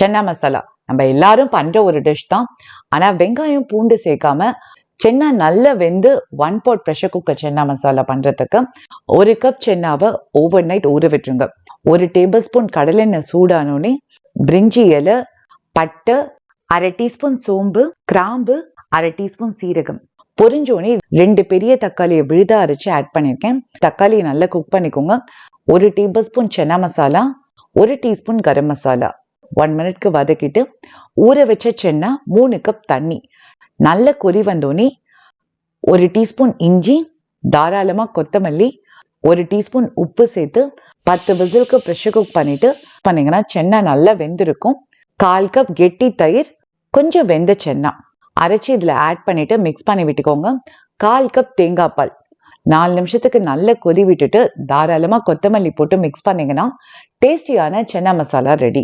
சென்னா மசாலா. நம்ம எல்லாரும் பண்ற ஒரு டிஷ் தான். ஆனா வெங்காயம் பூண்டு சேர்க்காம சென்னா நல்லா வெந்து 1 pot ப்ரெஷர் குக்கர் சென்னா மசாலா பண்றதுக்கு 1 கப் சென்னாவை ஓவர் நைட் ஊற விட்டுருங்க. 1 டேபிள் ஸ்பூன் கடலெண்ணெய் சூடானோடனே பிரிஞ்சி இலை, பட்டை, 1/2 டீஸ்பூன் சோம்பு, கிராம்பு, 1/2 டீஸ்பூன் சீரகம் பொரிஞ்சோடனே 2 பெரிய தக்காளியை விழுதா அரைச்சு ஆட் பண்ணிருக்கேன். தக்காளியை நல்லா குக் பண்ணிக்கோங்க. 1 டேபிள் ஸ்பூன் சென்னா மசாலா, 1 டீஸ்பூன் கரம் மசாலா 1 மினிட்க்கு வதக்கிட்டு ஊற வச்ச சென்னா 3 கப் தண்ணி நல்ல கொதி வந்தோடனே 1 டீஸ்பூன் இஞ்சி, தாராளமா கொத்தமல்லி, 1 டீஸ்பூன் உப்பு சேர்த்து 10 விசிலுக்கு ப்ரெஷர் குக் பண்ணீங்கன்னா சென்னா நல்லா வெந்திருக்கும். 1/4 கப் கெட்டி தயிர், கொஞ்சம் வெந்த சென்னா அரைச்சி இதுல ஆட் பண்ணிட்டு மிக்ஸ் பண்ணி விட்டுக்கோங்க. 1/4 கப் தேங்காய் பால் 4 நிமிஷத்துக்கு நல்லா கொதி விட்டுட்டு தாராளமா கொத்தமல்லி போட்டு மிக்ஸ் பண்ணீங்கன்னா டேஸ்டியான சென்னா மசாலா ரெடி.